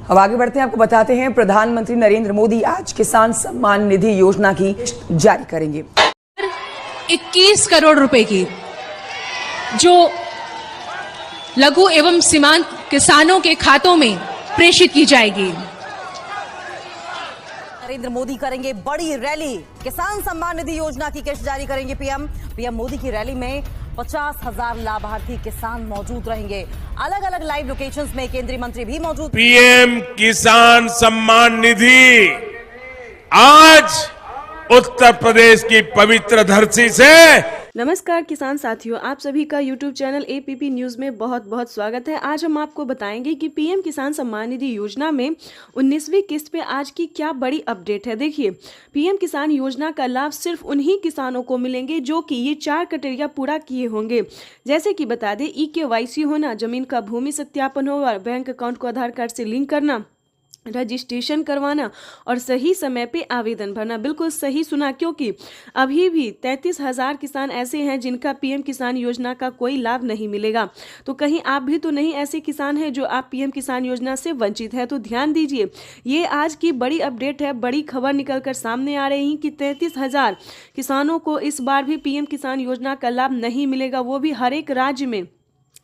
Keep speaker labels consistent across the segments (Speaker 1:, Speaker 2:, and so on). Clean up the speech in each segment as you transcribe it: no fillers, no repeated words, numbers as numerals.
Speaker 1: अब आगे बढ़ते हैं, आपको बताते हैं प्रधानमंत्री नरेंद्र मोदी आज किसान सम्मान निधि योजना की जारी करेंगे।
Speaker 2: 21 करोड़ रुपए की जो लघु एवं सीमांत किसानों के खातों में प्रेषित की जाएगी।
Speaker 3: नरेंद्र मोदी करेंगे बड़ी रैली, किसान सम्मान निधि योजना की किस्त जारी करेंगे पीएम मोदी की रैली में 50,000 लाभार्थी किसान मौजूद रहेंगे। अलग अलग लाइव लोकेशंस में केंद्रीय मंत्री भी मौजूद।
Speaker 4: पीएम किसान सम्मान निधि आज उत्तर प्रदेश की पवित्र धरती से।
Speaker 5: नमस्कार किसान साथियों, आप सभी का YouTube चैनल APP न्यूज़ में बहुत बहुत स्वागत है। आज हम आपको बताएंगे कि पीएम किसान सम्मान निधि योजना में 19वीं किस्त पे आज की क्या बड़ी अपडेट है। देखिए, पीएम किसान योजना का लाभ सिर्फ उन्हीं किसानों को मिलेंगे जो कि ये 4 क्राइटेरिया पूरा किए होंगे। जैसे कि बता दें, EKYC होना, जमीन का भूमि सत्यापन होगा, बैंक अकाउंट को आधार कार्ड से लिंक करना, रजिस्ट्रेशन करवाना और सही समय पे आवेदन भरना। बिल्कुल सही सुना, क्योंकि अभी भी 33,000 किसान ऐसे हैं जिनका पीएम किसान योजना का कोई लाभ नहीं मिलेगा। तो कहीं आप भी तो नहीं ऐसे किसान हैं जो आप पीएम किसान योजना से वंचित है। तो ध्यान दीजिए, ये आज की बड़ी अपडेट है, बड़ी खबर निकलकर सामने आ रही है कि 33,000 किसानों को इस बार भी पीएम किसान योजना का लाभ नहीं मिलेगा, वो भी हर एक राज्य में।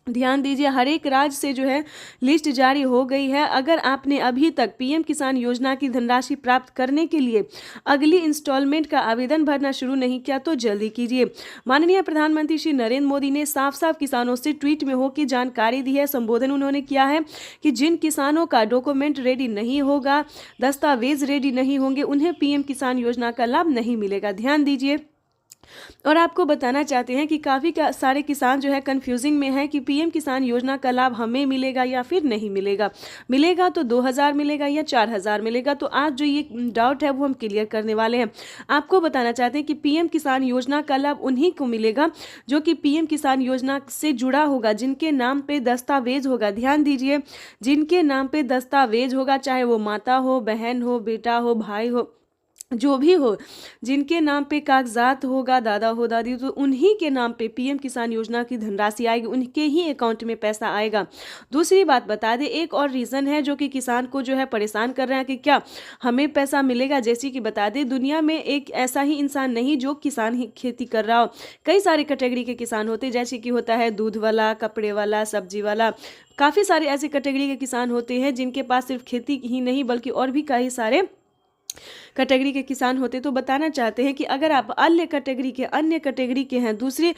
Speaker 5: ध्यान दीजिए, हर एक राज्य से जो है लिस्ट जारी हो गई है। अगर आपने अभी तक पीएम किसान योजना की धनराशि प्राप्त करने के लिए अगली इंस्टॉलमेंट का आवेदन भरना शुरू नहीं किया तो जल्दी कीजिए। माननीय प्रधानमंत्री श्री नरेंद्र मोदी ने साफ साफ किसानों से ट्वीट में होकर जानकारी दी है। संबोधन उन्होंने किया है कि जिन किसानों का डॉक्यूमेंट रेडी नहीं होगा, दस्तावेज रेडी नहीं होंगे, उन्हें पीएम किसान योजना का लाभ नहीं मिलेगा। ध्यान दीजिए, और आपको बताना चाहते हैं कि काफ़ी सारे किसान जो है कंफ्यूजिंग में है कि पीएम किसान योजना का लाभ हमें मिलेगा या फिर नहीं मिलेगा। मिलेगा तो 2,000 मिलेगा या 4,000 मिलेगा। तो आज जो ये डाउट है वो हम क्लियर करने वाले हैं। आपको बताना चाहते हैं कि पीएम किसान योजना का लाभ उन्हीं को मिलेगा जो कि पीएम किसान योजना से जुड़ा होगा, जिनके नाम पे दस्तावेज होगा। ध्यान दीजिए, जिनके नाम पे दस्तावेज होगा, चाहे वो माता हो, बहन हो, बेटा हो, भाई हो, जो भी हो, जिनके नाम पे कागजात होगा, दादा हो, दादी, तो उन्हीं के नाम पे पीएम किसान योजना की धनराशि आएगी, उनके ही अकाउंट में पैसा आएगा। दूसरी बात बता दें, एक और रीज़न है जो कि किसान को जो है परेशान कर रहे हैं कि क्या हमें पैसा मिलेगा। जैसे कि बता दें, दुनिया में एक ऐसा ही इंसान नहीं जो किसान ही खेती कर रहा हो। कई सारे कैटेगरी के किसान होते हैं, जैसे कि होता है दूध वाला, कपड़े वाला, सब्जी वाला। काफ़ी सारे ऐसे कैटेगरी के किसान होते हैं जिनके पास सिर्फ खेती ही नहीं बल्कि और भी कई सारे कैटेगरी के किसान होते। तो बताना चाहते हैं कि अगर आप अन्य कैटेगरी के हैं, दूसरे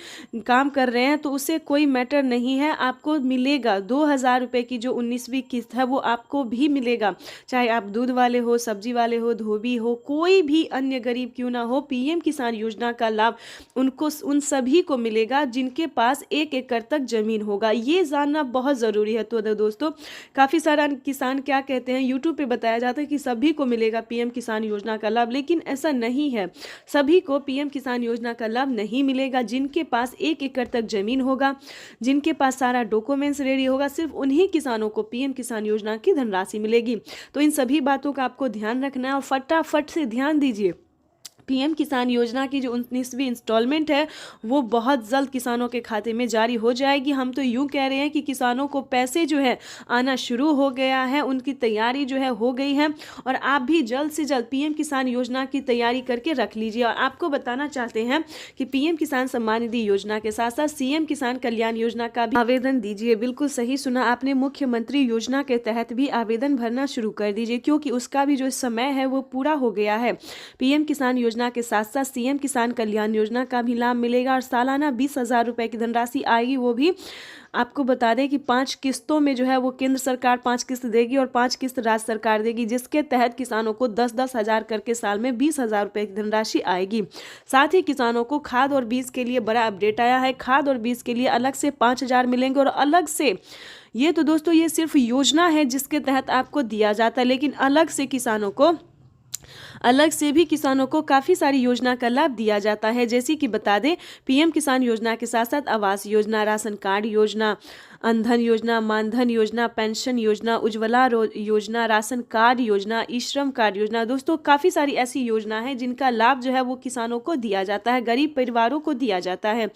Speaker 5: काम कर रहे हैं, तो उससे कोई मैटर नहीं है, आपको मिलेगा 2,000 रुपये की जो 19वीं किस्त है वो आपको भी मिलेगा। चाहे आप दूध वाले हो, सब्जी वाले हो, धोबी हो, कोई भी अन्य गरीब क्यों ना हो, पीएम किसान योजना का लाभ उन सभी को मिलेगा जिनके पास 1 एकड़ तक जमीन होगा। ये जानना बहुत ज़रूरी है। तो दोस्तों, काफ़ी सारा किसान क्या कहते हैं, यूट्यूब पर बताया जाता है कि सभी को मिलेगा पीएम किसान योजना का लाभ, लेकिन ऐसा नहीं है। सभी को पीएम किसान योजना का लाभ नहीं मिलेगा। जिनके पास 1 एकड़ तक जमीन होगा, जिनके पास सारा डॉक्यूमेंट्स रेडी होगा, सिर्फ उन्हीं किसानों को पीएम किसान योजना की धनराशि मिलेगी। तो इन सभी बातों का आपको ध्यान रखना है और फटाफट से ध्यान दीजिए। पीएम किसान योजना की जो 19वीं इंस्टॉलमेंट है वो बहुत जल्द किसानों के खाते में जारी हो जाएगी। हम तो यूं कह रहे हैं कि किसानों को पैसे जो है आना शुरू हो गया है, उनकी तैयारी जो है हो गई है, और आप भी जल्द से जल्द पीएम किसान योजना की तैयारी करके रख लीजिए। और आपको बताना चाहते हैं कि पीएम किसान सम्मान निधि योजना के साथ साथ सीएम किसान कल्याण योजना का भी आवेदन दीजिए। बिल्कुल सही सुना आपने, मुख्यमंत्री योजना के तहत भी आवेदन भरना शुरू कर दीजिए, क्योंकि उसका भी जो समय है वो पूरा हो गया है। पीएम किसान योजना के साथ साथ सीएम किसान कल्याण योजना का भी लाभ मिलेगा और सालाना 20,000 रुपए की धनराशि आएगी। वो भी आपको बता दें कि 5 किस्तों में जो है वो केंद्र सरकार 5 किस्त देगी और 5 किस्त राज्य सरकार देगी, जिसके तहत किसानों को 10-10 हज़ार करके साल में 20,000 रुपए की धनराशि आएगी। साथ ही किसानों को खाद और बीज के लिए बड़ा अपडेट आया है। खाद और बीज के लिए अलग से 5,000 मिलेंगे और अलग से, ये तो दोस्तों ये सिर्फ योजना है जिसके तहत आपको दिया जाता है, लेकिन अलग से भी किसानों को काफ़ी सारी योजना का लाभ दिया जाता है। जैसे कि बता दें, पीएम किसान योजना के साथ साथ आवास योजना, राशन कार्ड योजना, अनधन योजना, मानधन योजना, पेंशन योजना, उज्ज्वला योजना, राशन कार्ड योजना, ई श्रम कार्ड योजना। दोस्तों काफ़ी सारी ऐसी योजना है जिनका लाभ जो है वो किसानों को दिया जाता है, गरीब परिवारों को दिया जाता है।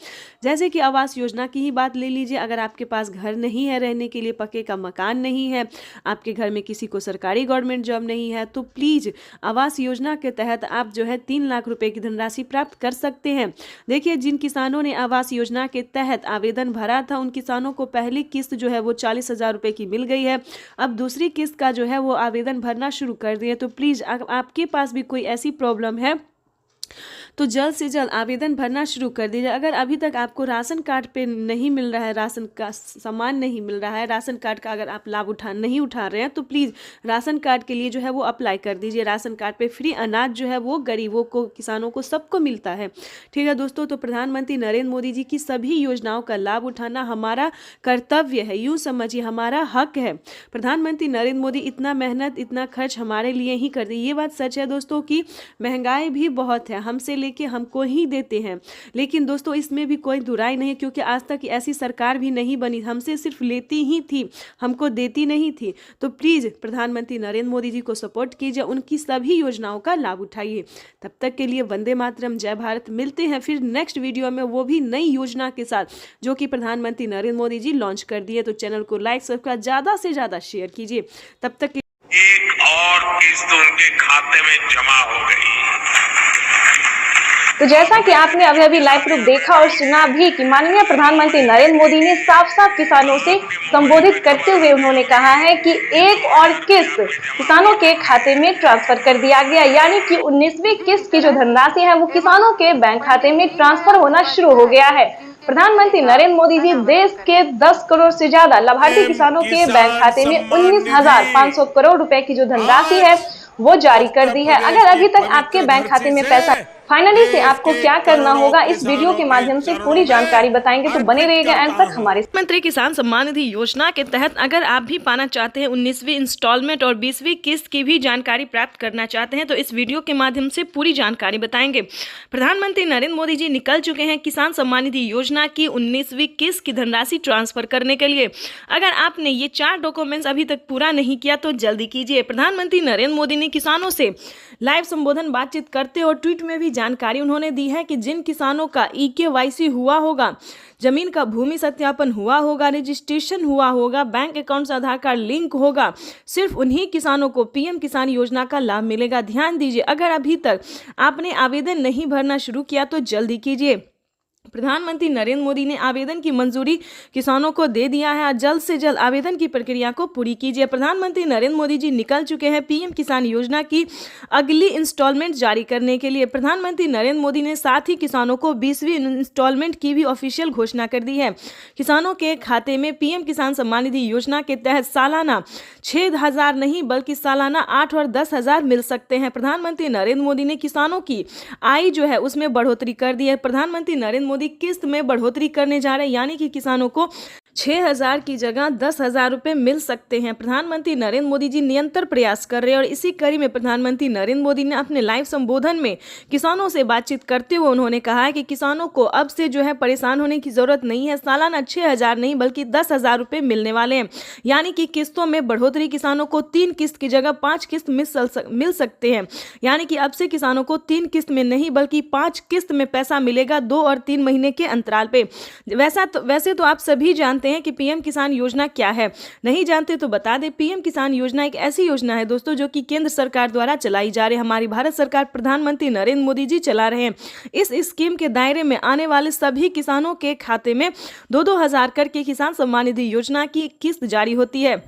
Speaker 5: जैसे कि आवास योजना की ही बात ले लीजिए। अगर आपके पास घर नहीं है, रहने के लिए पक्के का मकान नहीं है, आपके घर में किसी को सरकारी गवर्नमेंट जॉब नहीं है, तो प्लीज़ आवास योजना के तहत आप जो है 3 लाख रुपए की धनराशि प्राप्त कर सकते हैं। देखिए, जिन किसानों ने आवास योजना के तहत आवेदन भरा था उन किसानों को पहली किस्त जो है वो 40,000 रुपए की मिल गई है। अब दूसरी किस्त का जो है वो आवेदन भरना शुरू कर दिए। तो प्लीज़ आपके पास भी कोई ऐसी प्रॉब्लम है तो जल्द से जल्द आवेदन भरना शुरू कर दीजिए। अगर अभी तक आपको राशन कार्ड पे नहीं मिल रहा है, राशन का सामान नहीं मिल रहा है, राशन कार्ड का अगर आप लाभ नहीं उठा रहे हैं तो प्लीज़ राशन कार्ड के लिए जो है वो अप्लाई कर दीजिए। राशन कार्ड पे फ्री अनाज जो है वो गरीबों को, किसानों को, सबको मिलता है। ठीक है दोस्तों, तो प्रधानमंत्री नरेंद्र मोदी जी की सभी योजनाओं का लाभ उठाना हमारा कर्तव्य है, यूँ समझिए हमारा हक है। प्रधानमंत्री नरेंद्र मोदी इतना मेहनत, इतना खर्च हमारे लिए ही करते हैं। ये बात सच है दोस्तों कि महंगाई भी बहुत है, हमसे लेके हमको ही देते हैं, लेकिन दोस्तों इसमें भी कोई दुराई नहीं, क्योंकि आज तक ऐसी सरकार भी नहीं बनी, हमसे सिर्फ लेती ही थी, हमको देती नहीं थी। तो प्लीज़ प्रधानमंत्री नरेंद्र मोदी जी को सपोर्ट कीजिए, उनकी सभी योजनाओं का लाभ उठाइए। तब तक के लिए वंदे मातरम, जय भारत। मिलते हैं फिर नेक्स्ट वीडियो में, वो भी नई योजना के साथ जो कि प्रधानमंत्री नरेंद्र मोदी जी लॉन्च कर दिए। तो चैनल को लाइक, सब्सक्राइब, ज़्यादा से ज़्यादा शेयर कीजिए। तब तक
Speaker 4: एक और किस्त उनके खाते में जमा हो गई।
Speaker 6: तो जैसा कि आपने अभी लाइव प्रूफ देखा और सुना भी कि माननीय प्रधानमंत्री नरेंद्र मोदी ने साफ साफ किसानों से संबोधित करते हुए उन्होंने कहा है कि एक और किस्त किसानों के खाते में ट्रांसफर कर दिया गया, यानी कि 19वीं किस्त की जो धनराशि है वो किसानों के बैंक खाते में ट्रांसफर होना शुरू हो गया है। प्रधानमंत्री नरेंद्र मोदी जी देश के 10 करोड़ से ज्यादा लाभार्थी किसानों के बैंक खाते में 19,500 करोड़ रुपए की जो धनराशि है वो जारी कर दी है। अगर अभी तक आपके बैंक खाते में पैसा फाइनली से आपको क्या करना होगा, इस वीडियो के माध्यम से पूरी जानकारी बताएंगे, तो बने रहिएगा एंड तक हमारे।
Speaker 5: प्रधानमंत्री किसान सम्मान निधि योजना के तहत अगर आप भी पाना चाहते हैं 19वीं इंस्टॉलमेंट और 20वीं किस्त की भी जानकारी प्राप्त करना चाहते हैं तो इस वीडियो के माध्यम से पूरी जानकारी बताएंगे। प्रधानमंत्री नरेंद्र मोदी जी निकल चुके हैं किसान सम्मान निधि योजना की 19वीं किस्त की धनराशि ट्रांसफर करने के लिए। अगर आपने ये 4 डॉक्यूमेंट्स अभी तक पूरा नहीं किया तो जल्दी कीजिए। प्रधानमंत्री नरेंद्र मोदी ने किसानों से लाइव संबोधन बातचीत करते और ट्वीट में भी जानकारी उन्होंने दी है कि जिन किसानों का EKYC हुआ होगा, जमीन का भूमि सत्यापन हुआ होगा, रजिस्ट्रेशन हुआ होगा, बैंक अकाउंट से आधार कार्ड लिंक होगा, सिर्फ उन्हीं किसानों को PM किसान योजना का लाभ मिलेगा। ध्यान दीजिए, अगर अभी तक आपने आवेदन नहीं भरना शुरू किया तो जल्दी कीजिए। प्रधानमंत्री नरेंद्र मोदी ने आवेदन की मंजूरी किसानों को दे दिया है। जल्द से जल्द आवेदन की प्रक्रिया को पूरी कीजिए। प्रधानमंत्री नरेंद्र मोदी जी निकल चुके हैं PM किसान योजना की अगली इंस्टॉलमेंट जारी करने के लिए। प्रधानमंत्री नरेंद्र मोदी ने साथ ही किसानों को 20वीं इंस्टॉलमेंट की भी ऑफिशियल घोषणा कर दी है। किसानों के खाते में PM किसान सम्मान निधि योजना के तहत सालाना 6,000 नहीं बल्कि सालाना 8 और 10,000 मिल सकते हैं। प्रधानमंत्री नरेंद्र मोदी ने किसानों की आय जो है उसमें बढ़ोतरी कर दी है। प्रधानमंत्री नरेंद्र मोदी किस्त में बढ़ोतरी करने जा रहे हैं, यानी कि किसानों को 6,000 की जगह 10,000 रुपए मिल सकते हैं। प्रधानमंत्री नरेंद्र मोदी जी निरंतर प्रयास कर रहे हैं और इसी कड़ी में प्रधानमंत्री नरेंद्र मोदी ने अपने लाइव संबोधन में किसानों से बातचीत करते हुए उन्होंने कहा है कि किसानों को अब से जो है परेशान होने की जरूरत नहीं है। सालाना 6,000 नहीं बल्कि 10,000 रुपए मिलने वाले हैं, यानी कि किस्तों में बढ़ोतरी। किसानों को 3 किस्त की जगह 5 किस्त मिल सकते हैं, यानी कि अब से किसानों को 3 किस्त में नहीं बल्कि 5 किस्त में पैसा मिलेगा 2 और 3 महीने के अंतराल पे। वैसे तो आप सभी जानते हैं कि PM किसान योजना क्या है। नहीं जानते तो बता दें, PM किसान योजना एक ऐसी योजना है दोस्तों जो कि केंद्र सरकार द्वारा चलाई जा रही है। हमारी भारत सरकार प्रधानमंत्री नरेंद्र मोदी जी चला रहे हैं। इस स्कीम के दायरे में आने वाले सभी किसानों के खाते में 2-2 हज़ार करके किसान सम्मान निधि योजना की किस्त जारी होती है।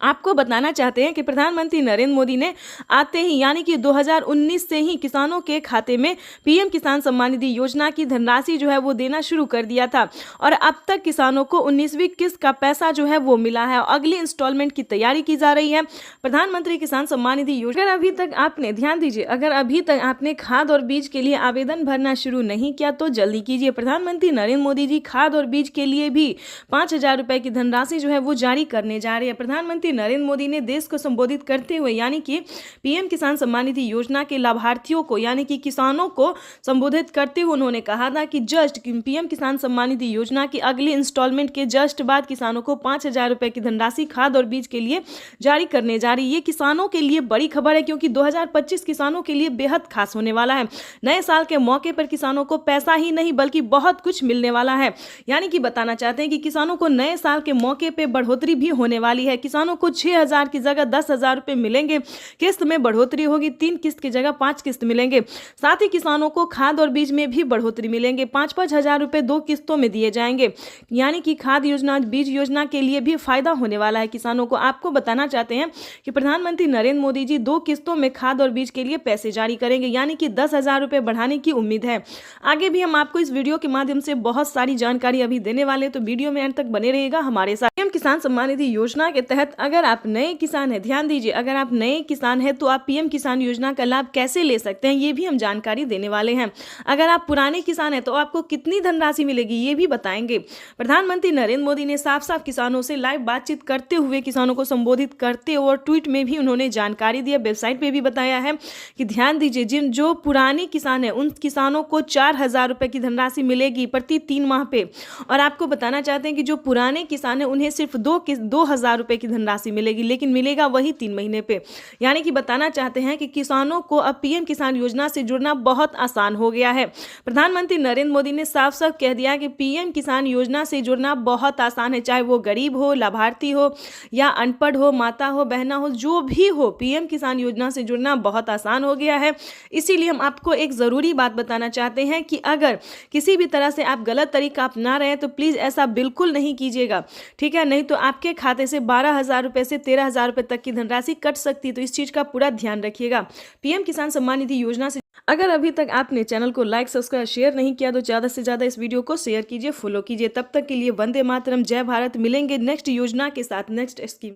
Speaker 5: आपको बताना चाहते हैं कि प्रधानमंत्री नरेंद्र मोदी ने आते ही यानी कि 2019 से ही किसानों के खाते में PM किसान सम्मान निधि योजना की धनराशि जो है वो देना शुरू कर दिया था और अब तक किसानों को 19वीं किस्त का पैसा जो है वो मिला है और अगली इंस्टॉलमेंट की तैयारी की जा रही है। प्रधानमंत्री किसान सम्मान निधि योजना अगर अभी तक आपने ध्यान दीजिए, अगर अभी तक आपने खाद और बीज के लिए आवेदन भरना शुरू नहीं किया तो जल्दी कीजिए। प्रधानमंत्री नरेंद्र मोदी जी खाद और बीज के लिए भी 5,000 रुपए की धनराशि जो है वो जारी करने जा रहे हैं। प्रधानमंत्री प्रधानमंत्री नरेंद्र मोदी ने देश को संबोधित करते हुए यानी कि पीएम किसान सम्मान निधि योजना के लाभार्थियों को यानी कि किसानों को संबोधित करते हुए उन्होंने कहा था कि जस्ट पीएम किसान सम्मान निधि योजना की अगली इंस्टॉलमेंट के जस्ट बाद किसानों को 5,000 रुपए की धनराशि खाद और बीज के लिए जारी करने जा रही है। ये किसानों के लिए बड़ी खबर है क्योंकि 2025 किसानों के लिए बेहद खास होने वाला है। नए साल के मौके पर किसानों को पैसा ही नहीं बल्कि बहुत कुछ मिलने वाला है। यानी कि बताना चाहते हैं कि किसानों को नए साल के मौके पर बढ़ोतरी भी होने वाली है। किसानों को 6,000 की जगह 10,000 रुपए मिलेंगे। किस्त में बढ़ोतरी होगी, 3 किस्त की जगह 5 किस्त मिलेंगे। साथ ही किसानों को खाद और बीज में भी बढ़ोतरी मिलेंगे। 5-5 हजार रुपए 2 किस्तों में दिए जाएंगे। यानी कि खाद योजना, बीज योजना के लिए भी फायदा होने वाला है किसानों को। आपको बताना चाहते हैं कि प्रधानमंत्री नरेंद्र मोदी जी 2 किस्तों में खाद और बीज के लिए पैसे जारी करेंगे, यानी कि 10,000 रुपए बढ़ाने की उम्मीद है। आगे भी हम आपको इस वीडियो के माध्यम से बहुत सारी जानकारी अभी देने वाले हैं, तो वीडियो में अंत तक बने रहिएगा हमारे साथ। पीएम किसान सम्मान निधि योजना के तहत अगर आप नए किसान हैं, ध्यान दीजिए, अगर आप नए किसान हैं तो आप पीएम किसान योजना का लाभ कैसे ले सकते हैं ये भी हम जानकारी देने वाले हैं। अगर आप पुराने किसान हैं तो आपको कितनी धनराशि मिलेगी ये भी बताएंगे। प्रधानमंत्री नरेंद्र मोदी ने साफ साफ किसानों से लाइव बातचीत करते हुए किसानों को संबोधित करते और ट्वीट में भी उन्होंने जानकारी दी है, वेबसाइट पे भी बताया है कि ध्यान दीजिए, जिन जो पुराने किसान हैं उन किसानों को 4,000 रुपए की धनराशि मिलेगी प्रति 3 माह पे। और आपको बताना चाहते हैं कि जो पुराने किसान हैं उन्हें सिर्फ 2,000 रुपए की धनराशि मिलेगी, लेकिन मिलेगा वही 3 महीने पे। यानी कि बताना चाहते हैं कि किसानों को अब पीएम किसान योजना से जुड़ना बहुत आसान हो गया है। प्रधानमंत्री नरेंद्र मोदी ने साफ साफ कह दिया कि पीएम किसान योजना से जुड़ना बहुत आसान है, चाहे वो गरीब हो, लाभार्थी हो या अनपढ़ हो, माता हो, बहना हो, जो भी हो, पीएम किसान योजना से जुड़ना बहुत आसान हो गया है। इसीलिए हम आपको एक ज़रूरी बात बताना चाहते हैं कि अगर किसी भी तरह से आप गलत तरीका अपना रहे हैं तो प्लीज़ ऐसा बिल्कुल नहीं कीजिएगा, ठीक है? नहीं तो आपके खाते से 12,000 रुपये से 13,000 रुपये तक की धनराशि कट सकती है, तो इस चीज़ का पूरा ध्यान रखिएगा। पीएम किसान सम्मान निधि योजना से अगर अभी तक आपने चैनल को लाइक, सब्सक्राइब, शेयर नहीं किया तो ज़्यादा से ज़्यादा इस वीडियो को शेयर कीजिए, फॉलो कीजिए। तब तक के लिए वंदे मातरम, जय भारत। मिलेंगे नेक्स्ट योजना के साथ, नेक्स्ट स्कीम।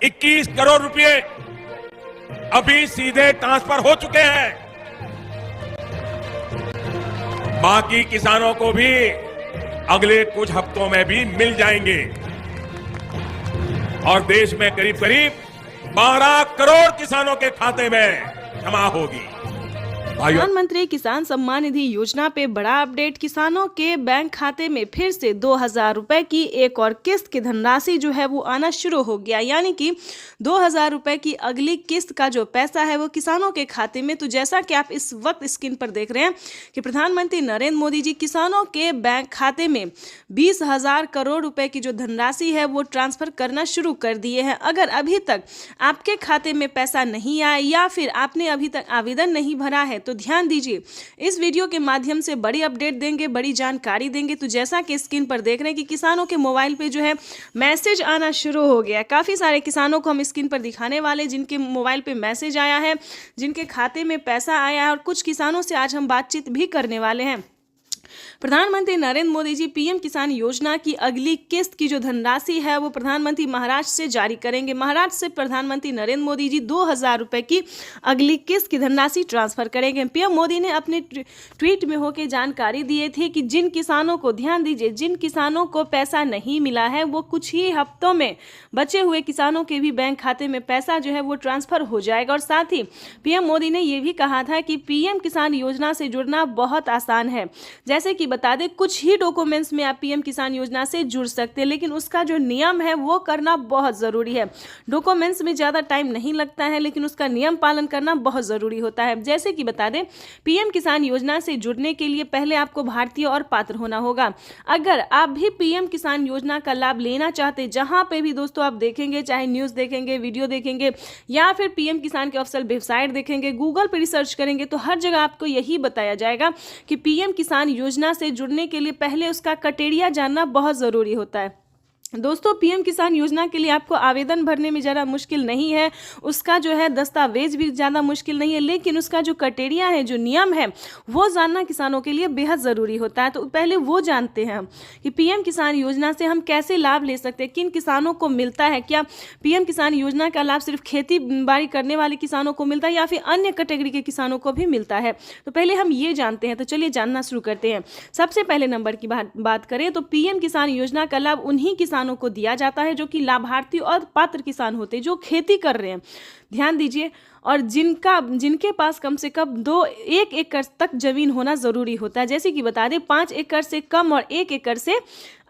Speaker 4: 21 करोड़ रुपए अभी सीधे ट्रांसफर हो चुके हैं। बाकी किसानों को भी अगले कुछ हफ्तों में भी मिल जाएंगे और देश में करीब करीब 12 करोड़ किसानों के खाते में जमा होगी।
Speaker 5: प्रधानमंत्री किसान सम्मान निधि योजना पे बड़ा अपडेट। किसानों के बैंक खाते में फिर से 2,000 रुपए की एक और किस्त की धनराशि जो है वो आना शुरू हो गया, यानी कि 2,000 रुपए की अगली किस्त का जो पैसा है वो किसानों के खाते में। तो जैसा कि आप इस वक्त स्क्रीन पर देख रहे हैं कि प्रधानमंत्री नरेंद्र मोदी जी किसानों के बैंक खाते में 20,000 करोड़ रुपए की जो धनराशि है वो ट्रांसफर करना शुरू कर दिए हैं। अगर अभी तक आपके खाते में पैसा नहीं आया या फिर आपने अभी तक आवेदन नहीं भरा है तो ध्यान दीजिए, इस वीडियो के माध्यम से बड़ी अपडेट देंगे, बड़ी जानकारी देंगे। तो जैसा कि स्क्रीन पर देख रहे हैं कि किसानों के मोबाइल पे जो है मैसेज आना शुरू हो गया है। काफ़ी सारे किसानों को हम स्क्रीन पर दिखाने वाले जिनके मोबाइल पे मैसेज आया है, जिनके खाते में पैसा आया है, और कुछ किसानों से आज हम बातचीत भी करने वाले हैं। प्रधानमंत्री नरेंद्र मोदी जी पीएम किसान योजना की अगली किस्त की जो धनराशि है वो प्रधानमंत्री महाराष्ट्र से जारी करेंगे। महाराष्ट्र से प्रधानमंत्री नरेंद्र मोदी जी 2,000 रुपए की अगली किस्त की धनराशि ट्रांसफर करेंगे। पीएम मोदी ने अपने ट्वीट में होकर जानकारी दी थी कि जिन किसानों को, ध्यान दीजिए, जिन किसानों को पैसा नहीं मिला है वो कुछ ही हफ्तों में बचे हुए किसानों के भी बैंक खाते में पैसा जो है वो ट्रांसफर हो जाएगा। और साथ ही पीएम मोदी ने यह भी कहा था कि पीएम किसान योजना से जुड़ना बहुत आसान है। जैसे कि बता दें, कुछ ही डॉक्यूमेंट्स में आप पीएम किसान योजना से जुड़ सकते हैं, लेकिन उसका जो नियम है वो करना बहुत ज़रूरी है। डॉक्यूमेंट्स में ज़्यादा टाइम नहीं लगता है, लेकिन उसका नियम पालन करना बहुत ज़रूरी होता है। जैसे कि बता दें, पीएम किसान योजना से जुड़ने के लिए पहले आपको भारतीय और पात्र होना होगा। अगर आप भी पीएम किसान योजना का लाभ लेना चाहते, जहाँ पे भी दोस्तों आप देखेंगे, चाहे न्यूज़ देखेंगे, वीडियो देखेंगे या फिर पीएम किसान के ऑफिशियल वेबसाइट देखेंगे, गूगल पर रिसर्च करेंगे, तो हर जगह आपको यही बताया जाएगा कि पीएम किसान योजना से जुड़ने के लिए पहले उसका क्राइटेरिया जानना बहुत ज़रूरी होता है। दोस्तों, पीएम किसान योजना के लिए आपको आवेदन भरने में ज़्यादा मुश्किल नहीं है, उसका जो है दस्तावेज भी ज़्यादा मुश्किल नहीं है, लेकिन उसका जो क्राइटेरिया है, जो नियम है, वो जानना किसानों के लिए बेहद ज़रूरी होता है। तो पहले वो जानते हैं कि पीएम किसान योजना से हम कैसे लाभ ले सकते हैं, किन किसानों को मिलता है, क्या पीएम किसान योजना का लाभ सिर्फ खेती बाड़ी करने वाले किसानों को मिलता है या फिर अन्य कैटेगरी के किसानों को भी मिलता है। तो पहले हम ये जानते हैं। तो चलिए जानना शुरू करते हैं। सबसे पहले नंबर की बात करें तो पीएम किसान योजना का लाभ उन्हीं किसानों किसानों को दिया जाता है जो कि लाभार्थी और पात्र किसान होते हैं, जो खेती कर रहे हैं। ध्यान दीजिए, और जिनके पास कम से कम 1 एकड़ तक जमीन होना जरूरी होता है। जैसे कि बता दें 5 एकड़ से कम और 1 एकड़ से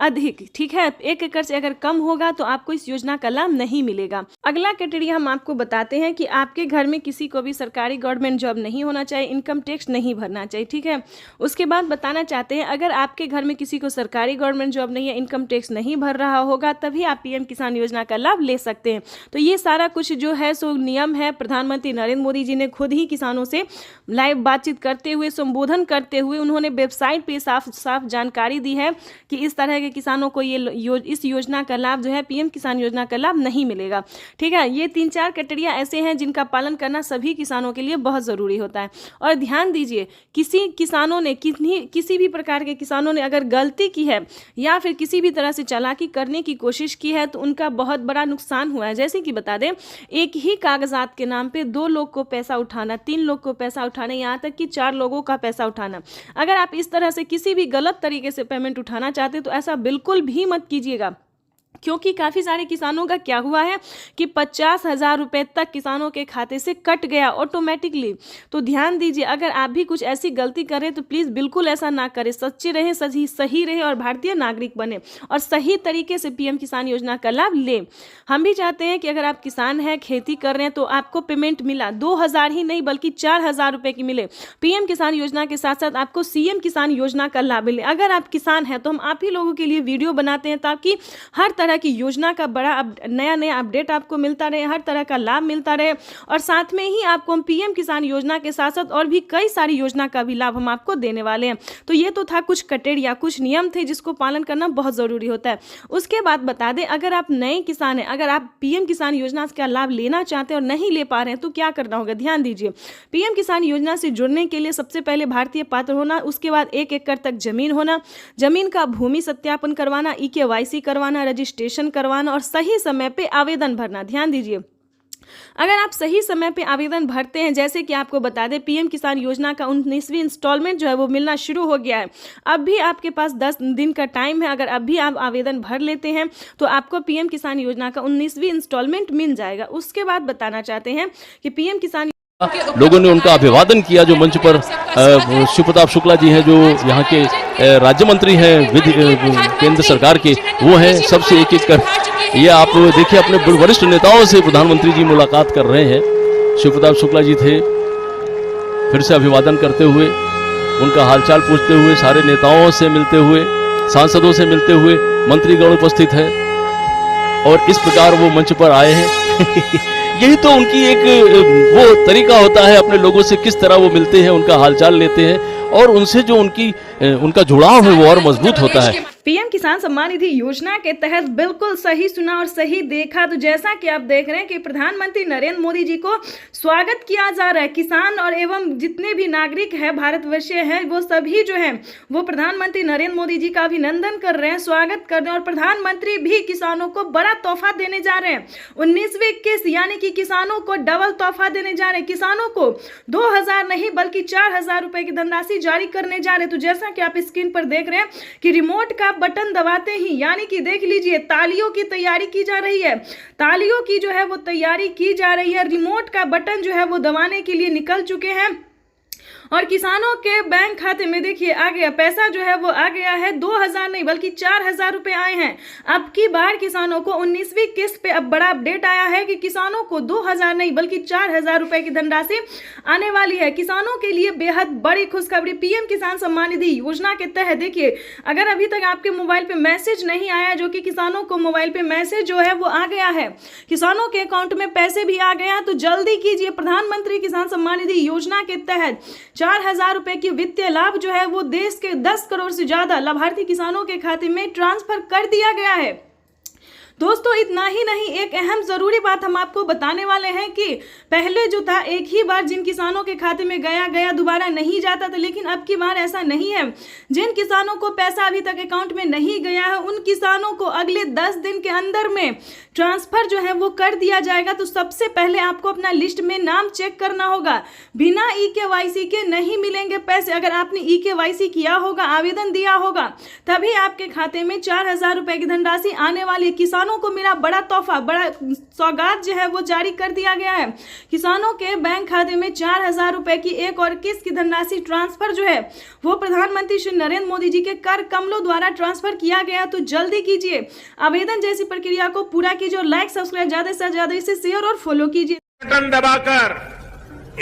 Speaker 5: अधिक, ठीक है। 1 एकड़ से अगर कम होगा तो आपको इस योजना का लाभ नहीं मिलेगा। अगला क्राइटेरिया हम आपको बताते हैं कि आपके घर में किसी को भी सरकारी गवर्नमेंट जॉब नहीं होना चाहिए, इनकम टैक्स नहीं भरना चाहिए, ठीक है। उसके बाद बताना चाहते हैं अगर आपके घर में किसी को सरकारी गवर्नमेंट जॉब नहीं है, इनकम टैक्स नहीं भर रहा होगा, तभी आप पीएम किसान योजना का लाभ ले सकते हैं। तो ये सारा कुछ जो है सो नियम है, प्रधानमंत्री नरेंद्र मोदी जी ने खुद ही किसानों से लाइव बातचीत करते हुए, संबोधन करते हुए उन्होंने वेबसाइट पे साफ साफ जानकारी दी है कि इस तरह के किसानों को इस योजना का लाभ जो है पीएम किसान योजना का लाभ नहीं मिलेगा, ठीक है। ये 3-4 क्राइटेरिया ऐसे हैं जिनका पालन करना सभी किसानों के लिए बहुत ज़रूरी होता है। और ध्यान दीजिए, किसी भी प्रकार के किसानों ने अगर गलती की है या फिर किसी भी तरह से चालाकी करने की कोशिश की है तो उनका बहुत बड़ा नुकसान हुआ है। जैसे कि बता दें, एक ही कागजात के नाम पे 2 लोग को पैसा उठाना, 3 लोग को पैसा उठाना, यहाँ तक कि 4 लोगों का पैसा उठाना। अगर आप इस तरह से किसी भी गलत तरीके से पेमेंट उठाना चाहते तो ऐसा बिल्कुल भी मत कीजिएगा, क्योंकि काफ़ी सारे किसानों का क्या हुआ है कि 50,000 रुपये तक किसानों के खाते से कट गया ऑटोमेटिकली। तो ध्यान दीजिए, अगर आप भी कुछ ऐसी गलती करें तो प्लीज़ बिल्कुल ऐसा ना करें, सच्चे रहें, सही रहे और भारतीय नागरिक बने और सही तरीके से पीएम किसान योजना का लाभ लें। हम भी चाहते हैं कि अगर आप किसान हैं, खेती कर रहे हैं, तो आपको पेमेंट मिला 2,000 ही नहीं बल्कि 4,000 रुपये की मिले। पीएम किसान योजना के साथ साथ आपको सीएम किसान योजना का लाभ मिले। अगर आप किसान हैं तो हम आप ही लोगों के लिए वीडियो बनाते हैं ताकि हर तरह की योजना का बड़ा नया अपडेट आपको मिलता रहे, हर तरह का लाभ मिलता रहे। और साथ में ही आपको हम पीएम किसान योजना के साथ साथ और भी कई सारी योजना का भी लाभ हम आपको देने वाले हैं। तो ये तो था कुछ क्राइटेरिया, कुछ नियम थे जिसको पालन करना बहुत ज़रूरी होता है। उसके बाद बता दें, अगर आप नए किसान हैं, अगर आप पीएम किसान योजना का लाभ लेना चाहते हैं और नहीं ले पा रहे हैं तो क्या करना होगा। ध्यान दीजिए, पीएम किसान योजना से जुड़ने के लिए सबसे पहले भारतीय पात्र होना, उसके बाद 1 एकड़ तक जमीन होना, जमीन का भूमि सत्यापन करवाना, EKYC करवाना, रजिस्ट्रेशन करवाना और सही समय पे आवेदन भरना। ध्यान दीजिए, अगर आप सही समय पे आवेदन भरते हैं, जैसे कि आपको बता दें पीएम किसान योजना का 19वीं इंस्टॉलमेंट जो है वो मिलना शुरू हो गया है। अब भी आपके पास 10 दिन का टाइम है। अगर अब भी आप आवेदन भर लेते हैं तो आपको पीएम किसान योजना का 19वीं इंस्टॉलमेंट मिल जाएगा। उसके बाद बताना चाहते हैं कि पीएम किसान
Speaker 7: लोगों ने उनका अभिवादन किया। जो मंच पर शिव प्रताप शुक्ला जी हैं, जो यहाँ के राज्य मंत्री हैं केंद्र सरकार के, वो हैं सबसे एक कर। ये आप देखिए, अपने वरिष्ठ नेताओं से प्रधानमंत्री जी मुलाकात कर रहे हैं। शिव प्रताप शुक्ला जी थे, फिर से अभिवादन करते हुए, उनका हालचाल पूछते हुए, सारे नेताओं से मिलते हुए, सांसदों से मिलते हुए, मंत्रीगण उपस्थित है और इस प्रकार वो मंच पर आए हैं। यही तो उनकी एक वो तरीका होता है, अपने लोगों से किस तरह वो मिलते हैं, उनका हालचाल लेते हैं और उनसे जो उनका जुड़ाव है वो और मजबूत होता है।
Speaker 5: पीएम किसान सम्मान निधि योजना के तहत बिल्कुल सही सुना और सही देखा। तो जैसा कि आप देख रहे हैं कि प्रधानमंत्री नरेंद्र मोदी जी को स्वागत किया जा रहा है। किसान और एवं जितने भी नागरिक हैं, भारतवर्षीय हैं, वो सभी जो हैं वो प्रधानमंत्री नरेंद्र मोदी जी का अभिनंदन कर रहे हैं, स्वागत कर रहे हैं। और प्रधानमंत्री भी किसानों को बड़ा तोहफा देने जा रहे हैं। 19वीं किस्त यानी कि किसानों को डबल तोहफा देने जा रहे हैं। किसानों को 2,000 नहीं बल्कि 4,000 रुपए की धनराशि जारी करने जा रहे हैं। तो जैसा कि आप स्क्रीन पर देख रहे हैं कि रिमोट का बटन दबाते ही, यानी कि देख लीजिए, तालियों की तैयारी की जा रही है, तालियों की जो है वो तैयारी की जा रही है। रिमोट का बटन जो है वो दबाने के लिए निकल चुके हैं और किसानों के बैंक खाते में देखिए आ गया पैसा, जो है वो आ गया है। 2,000 नहीं बल्कि 4,000 रुपए आए हैं। अब की बार किसानों को 19वीं किस्त पे अब बड़ा अपडेट आया है कि किसानों को 2,000 नहीं बल्कि 4,000 रुपए की धनराशि आने वाली है। किसानों के लिए बेहद बड़ी खुशखबरी। पीएम किसान सम्मान निधि योजना के तहत देखिए, अगर अभी तक आपके मोबाइल पे मैसेज नहीं आया, जो कि किसानों को मोबाइल पे मैसेज जो है वो आ गया है, किसानों के अकाउंट में पैसे भी आ गया है, तो जल्दी कीजिए। प्रधानमंत्री किसान सम्मान निधि योजना के तहत 4,000 रुपए की वित्तीय लाभ जो है वो देश के 10 करोड़ से ज्यादा लाभार्थी किसानों के खाते में ट्रांसफर कर दिया गया है। दोस्तों इतना ही नहीं, एक अहम जरूरी बात हम आपको बताने वाले हैं कि पहले जो था एक ही बार जिन किसानों के खाते में गया दोबारा नहीं जाता था, लेकिन अब की बार ऐसा नहीं है। जिन किसानों को पैसा अभी तक अकाउंट में नहीं गया है उन किसानों को अगले 10 दिन के अंदर में ट्रांसफर जो है वो कर दिया जाएगा। तो सबसे पहले आपको अपना लिस्ट में नाम चेक करना होगा। बिना EKYC के नहीं मिलेंगे पैसे। अगर आपने EKYC किया होगा, आवेदन दिया होगा, तभी आपके खाते में 4,000 रुपए की धनराशि आने वाली है। किसानों को मेरा बड़ा तोहफा, बड़ा सौगात जो है वो जारी कर दिया गया है। किसानों के बैंक खाते में 4,000 रुपए की एक और किस्त की धनराशि ट्रांसफर जो है वो प्रधानमंत्री श्री नरेंद्र मोदी जी के कर कमलों द्वारा ट्रांसफर किया गया। तो जल्दी कीजिए, आवेदन जैसी प्रक्रिया को पूरा कीजिए और लाइक सब्सक्राइब ज्यादा से ज्यादा इसे शेयर और फॉलो कीजिए।
Speaker 4: बटन दबाकर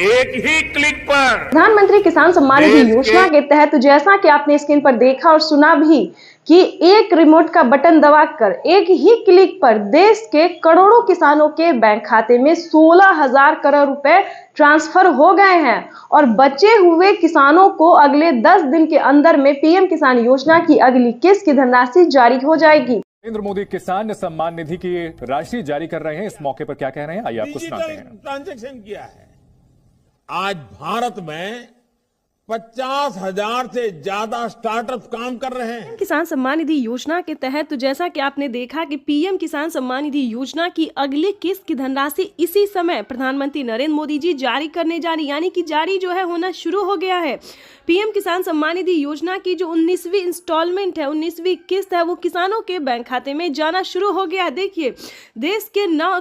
Speaker 4: एक ही क्लिक पर
Speaker 6: प्रधानमंत्री किसान सम्मान निधि योजना के तहत जैसा कि आपने स्क्रीन पर देखा और सुना भी कि एक रिमोट का बटन दबाकर एक ही क्लिक पर देश के करोड़ों किसानों के बैंक खाते में 16,000 करोड़ रुपए ट्रांसफर हो गए हैं और बचे हुए किसानों को अगले 10 दिन के अंदर में पीएम किसान योजना की अगली किस्त की धनराशि जारी हो जाएगी।
Speaker 8: नरेंद्र मोदी किसान सम्मान निधि की राशि जारी कर रहे हैं। इस मौके पर क्या कह रहे हैं, आइए आपको सुनाते हैं।
Speaker 9: ट्रांजैक्शन किया है। आज भारत में 50,000 से ज्यादा स्टार्टअप काम कर रहे हैं।
Speaker 5: किसान सम्मान निधि योजना के तहत तो जैसा कि आपने देखा कि पीएम किसान सम्मान निधि योजना की अगली किस्त की धनराशि इसी समय प्रधानमंत्री नरेंद्र मोदी जी जारी करने जा रही, यानी कि जारी जो है होना शुरू हो गया है। पीएम किसान सम्मान निधि योजना की जो 19वीं इंस्टॉलमेंट है, 19वीं किस्त है, वो किसानों के बैंक खाते में जाना शुरू हो गया है। देखिए देश के 9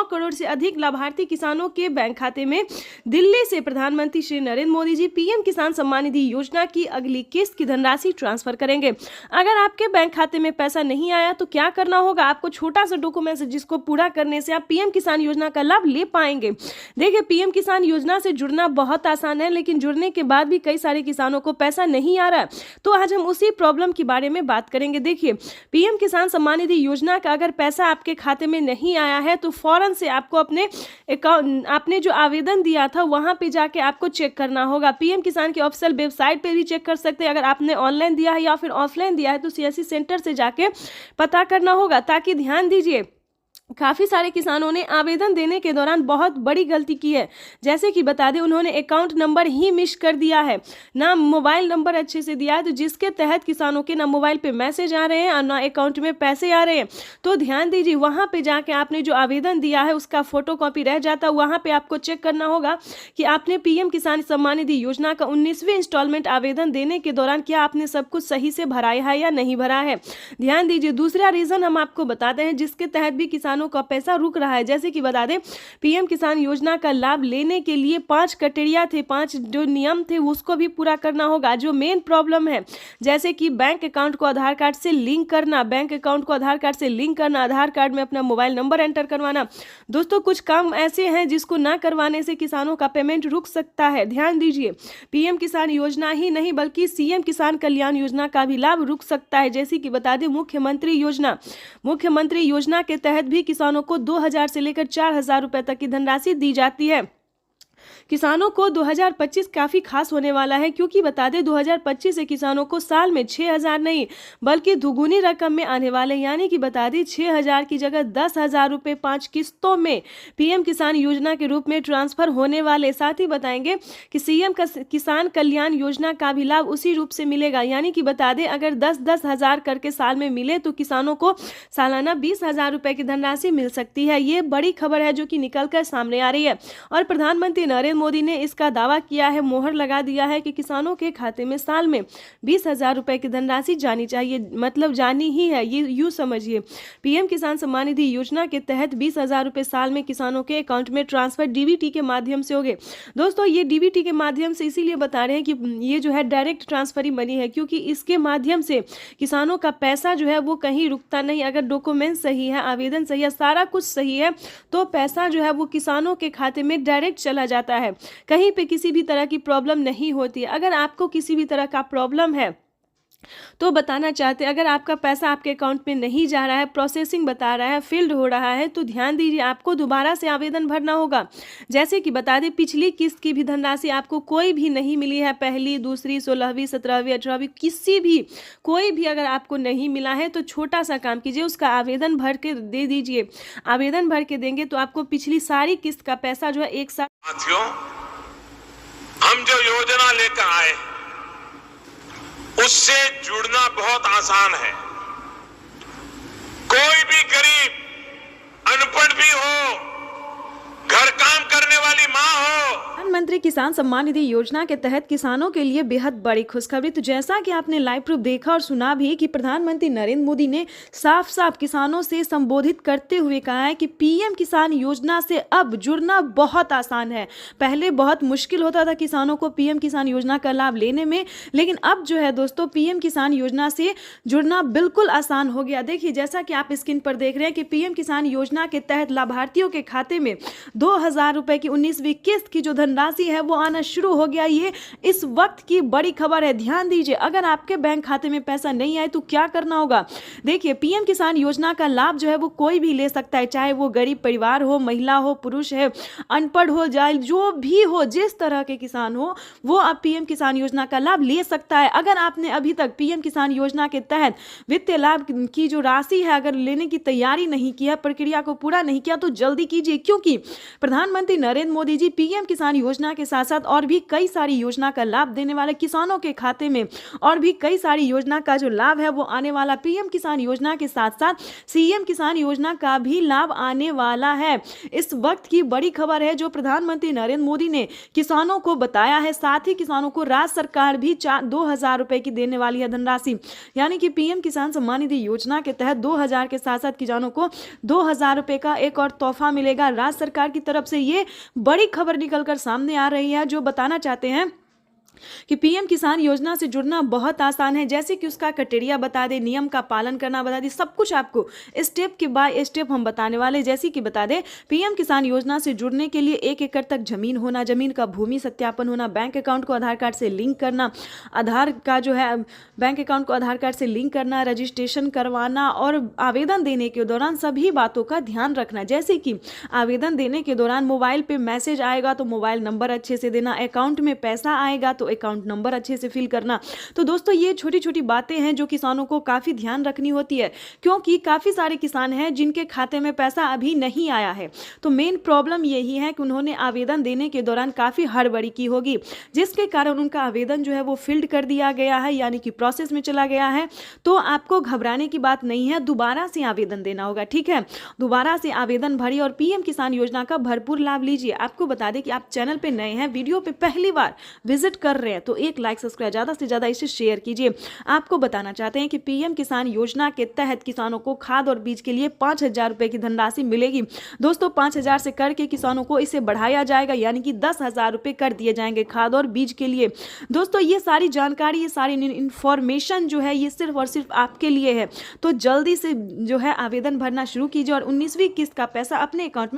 Speaker 5: करोड़ से अधिक लाभार्थी किसानों के बैंक खाते में दिल्ली से प्रधानमंत्री श्री नरेंद्र मोदी जी पीएम किसान सम्मान निधि योजना की अगली किस्त की धनराशि ट्रांसफर करेंगे। अगर आपके बैंक खाते में पैसा नहीं आया तो क्या करना होगा, आपको छोटा सा डॉक्यूमेंट है जिसको पूरा करने से आप पीएम किसान योजना का लाभ ले पाएंगे। देखिए पीएम किसान योजना से जुड़ना बहुत आसान है, लेकिन जुड़ने के बाद भी कई सारे किसानों को पैसा नहीं आ रहा है। तो आज हम उसी प्रॉब्लम के बारे में बात करेंगे। देखिए पीएम किसान सम्मान निधि योजना का अगर पैसा आपके खाते में नहीं आया है तो फौरन से आपको अपने अकाउंट, आपने जो आवेदन दिया था वहां पे जाके आपको चेक करना होगा। पीएम किसान की ऑफिशियल वेबसाइट पे भी चेक कर सकते हैं। अगर आपने ऑनलाइन दिया है या फिर ऑफलाइन दिया है तो सीएससी सेंटर से जाके पता करना होगा। ताकि ध्यान दीजिए, काफ़ी सारे किसानों ने आवेदन देने के दौरान बहुत बड़ी गलती की है। जैसे कि बता दें, उन्होंने अकाउंट नंबर ही मिस कर दिया है, ना मोबाइल नंबर अच्छे से दिया है, तो जिसके तहत किसानों के ना मोबाइल पे मैसेज आ रहे हैं और ना अकाउंट में पैसे आ रहे हैं। तो ध्यान दीजिए, वहाँ पे जाके आपने जो आवेदन दिया है उसका फोटोकॉपी रह जाता है। वहाँ पर आपको चेक करना होगा कि आपने पीएम किसान सम्मान निधि योजना का 19वीं इंस्टॉलमेंट आवेदन देने के दौरान क्या आपने सब कुछ सही से भराया है या नहीं भरा है। ध्यान दीजिए, दूसरा रीज़न हम आपको बताते हैं जिसके तहत भी किसानों का पैसा रुक रहा है। जैसे कि बता दें, पीएम किसान योजना का लाभ लेने के लिए 5 क्राइटेरिया थे, 5 जो नियम थे उसको भी पूरा करना होगा। जो मेन प्रॉब्लम है, जैसे कि बैंक अकाउंट को आधार कार्ड से लिंक करना, बैंक अकाउंट को आधार कार्ड से लिंक करना, आधार कार्ड में अपना मोबाइल नंबर एंटर करवाना। दोस्तों कुछ काम ऐसे हैं जिसको ना करवाने से किसानों का पेमेंट रुक सकता है। ध्यान दीजिए, पीएम किसान योजना ही नहीं बल्कि सीएम किसान कल्याण योजना का भी लाभ रुक सकता है। जैसे कि बता दें, मुख्यमंत्री योजना के तहत भी किसानों को 2,000 से लेकर 4,000 रुपए तक की धनराशि दी जाती है। किसानों को 2025 काफ़ी खास होने वाला है, क्योंकि बता दें 2025 से किसानों को साल में 6,000 नहीं बल्कि दुगुनी रकम में आने वाले, यानी कि बता दें 6,000 की जगह 10,000 रुपये 5 किस्तों में पीएम किसान योजना के रूप में ट्रांसफर होने वाले। साथ ही बताएंगे कि सीएम किसान कल्याण योजना का भी लाभ उसी रूप से मिलेगा, यानी कि बता दें अगर 10-10 हज़ार करके साल में मिले तो किसानों को सालाना 20,000 रुपये की धनराशि मिल सकती है। ये बड़ी खबर है जो कि निकल कर सामने आ रही है और प्रधानमंत्री नरेंद्र मोदी ने इसका दावा किया है, मोहर लगा दिया है कि किसानों के खाते में साल में 20,000 रुपए की धनराशि जानी चाहिए, मतलब जानी ही है। ये यूँ समझिए, पीएम किसान सम्मान निधि योजना के तहत 20,000 रुपए साल में किसानों के अकाउंट में ट्रांसफर डीबीटी के माध्यम से होंगे। दोस्तों ये डीबीटी के माध्यम से इसीलिए बता रहे हैं कि ये जो है डायरेक्ट ट्रांसफर ही मनी है, क्योंकि इसके माध्यम से किसानों का पैसा जो है वो कहीं रुकता नहीं। अगर डॉक्यूमेंट सही है, आवेदन सही है, सारा कुछ सही है तो पैसा जो है वो किसानों के खाते में डायरेक्ट चला जाता है। कहीं पे किसी भी तरह की प्रॉब्लम नहीं होती है। अगर आपको किसी भी तरह का प्रॉब्लम है तो बताना चाहते हैं, अगर आपका पैसा आपके अकाउंट में नहीं जा रहा है, प्रोसेसिंग बता रहा है, फील्ड हो रहा है, तो ध्यान दीजिए, आपको दोबारा से आवेदन भरना होगा। जैसे कि बता दें, पिछली किस्त की भी धनराशि आपको कोई भी नहीं मिली है, पहली, दूसरी, 16वीं, 17वीं, 18वीं, किसी भी कोई भी अगर आपको नहीं मिला है तो छोटा सा काम कीजिए, उसका आवेदन भर के दे दीजिए। आवेदन भर के देंगे तो आपको पिछली सारी किस्त का पैसा जो है एक साथ।
Speaker 9: साथियों, हम जो योजना लेकर आए उससे जुड़ना बहुत आसान है। कोई भी गरीब, अनपढ़ भी हो, घर काम करने वाली माँ हो।
Speaker 5: प्रधानमंत्री किसान सम्मान निधि योजना के तहत किसानों के लिए बेहद बड़ी खुशखबरी। तो जैसा कि आपने लाइव प्रूफ देखा और सुना भी कि प्रधानमंत्री नरेंद्र मोदी ने साफ साफ किसानों से संबोधित करते हुए कहा है कि पीएम किसान योजना से अब जुड़ना बहुत आसान है। पहले बहुत मुश्किल होता था किसानों को पीएम किसान योजना का लाभ लेने में, लेकिन अब जो है दोस्तों पीएम किसान योजना से जुड़ना बिल्कुल आसान हो गया। देखिए, जैसा कि आप स्क्रीन पर देख रहे हैं कि पीएम किसान योजना के तहत लाभार्थियों के खाते में 2000 रुपए की 19वीं किस्त की जो धनराशि है वो आना शुरू हो गया। ये इस वक्त की बड़ी खबर है। ध्यान दीजिए, अगर आपके बैंक खाते में पैसा नहीं आए तो क्या करना होगा। देखिए, पीएम किसान योजना का लाभ जो है वो कोई भी ले सकता है, चाहे वो गरीब परिवार हो, महिला हो, पुरुष है, अनपढ़ हो, जाए जो भी हो, जिस तरह के किसान हो वो अब पीएम किसान योजना का लाभ ले सकता है। अगर आपने अभी तक पीएम किसान योजना के तहत वित्तीय लाभ की जो राशि है अगर लेने की तैयारी नहीं की है, प्रक्रिया को पूरा नहीं किया, तो जल्दी कीजिए, क्योंकि प्रधानमंत्री नरेंद्र मोदी जी पीएम किसान योजना के साथ साथ और भी कई सारी योजना का लाभ देने वाले किसानों के खाते में और भी कई सारी योजना का जो लाभ है वो आने वाला। पीएम किसान योजना के साथ साथ सीएम किसान योजना का भी लाभ आने वाला है। इस वक्त की बड़ी खबर है जो प्रधानमंत्री नरेंद्र मोदी ने किसानों को बताया है। साथ ही किसानों को राज्य सरकार भी 2000 रुपए की देने वाली है धनराशि, यानी कि पीएम किसान सम्मान निधि योजना के तहत 2000 के साथ साथ किसानों को 2000 रुपए का एक और तोहफा मिलेगा राज्य सरकार की तरफ से। ये बड़ी खबर निकलकर सामने आ रही है जो बताना चाहते हैं कि पीएम किसान योजना से जुड़ना बहुत आसान है। जैसे कि उसका क्राइटेरिया बता दें, नियम का पालन करना बता दें, सब कुछ आपको स्टेप के बाय स्टेप हम बताने वाले। जैसे कि बता दें, पीएम किसान योजना से जुड़ने के लिए 1 एकड़ तक जमीन होना, जमीन का भूमि सत्यापन होना, बैंक अकाउंट को आधार कार्ड से लिंक करना, आधार का जो है बैंक अकाउंट को आधार कार्ड से लिंक करना, रजिस्ट्रेशन करवाना और आवेदन देने के दौरान सभी बातों का ध्यान रखना। जैसे कि आवेदन देने के दौरान मोबाइल पे मैसेज आएगा तो मोबाइल नंबर अच्छे से देना, अकाउंट में पैसा आएगा तो अकाउंट नंबर अच्छे से फिल करना। तो दोस्तों ये छोटी छोटी बातें हैं जो किसानों को काफ़ी ध्यान रखनी होती है, क्योंकि काफ़ी सारे किसान हैं जिनके खाते में पैसा अभी नहीं आया है। तो मेन प्रॉब्लम यही है कि उन्होंने आवेदन देने के दौरान काफ़ी हड़बड़ी की होगी, जिसके कारण उनका आवेदन जो है वो फिल्ड कर दिया गया है, यानी कि प्रोसेस में चला गया है। तो आपको घबराने की बात नहीं है, दोबारा से आवेदन देना होगा, ठीक है। दोबारा से आवेदन भरिए और पीएम किसान योजना का भरपूर लाभ लीजिए। आपको बता दें कि आप चैनल पे नए हैं, वीडियो पे पहली बार विजिट कर रहे हैं तो एक लाइक सब्सक्राइब ज़्यादा से ज़्यादा इसे शेयर कीजिए। आपको बताना चाहते हैं कि पीएम किसान योजना के तहत किसानों को खाद और बीज के लिए 5000 रुपए की धनराशि मिलेगी। दोस्तों 5000 से करके किसानों को इसे बढ़ाया जाएगा, यानी कि 10,000 रुपए कर दिए जाएंगे खाद और बीज के लिए। दोस्तों ये सारी जानकारी, ये सारी इंफॉर्मेशन जो है ये सिर्फ और सिर्फ आपके लिए है। तो जल्दी से जो है आवेदन भरना शुरू कीजिए और 19वीं किस्त का पैसा अपने अकाउंट में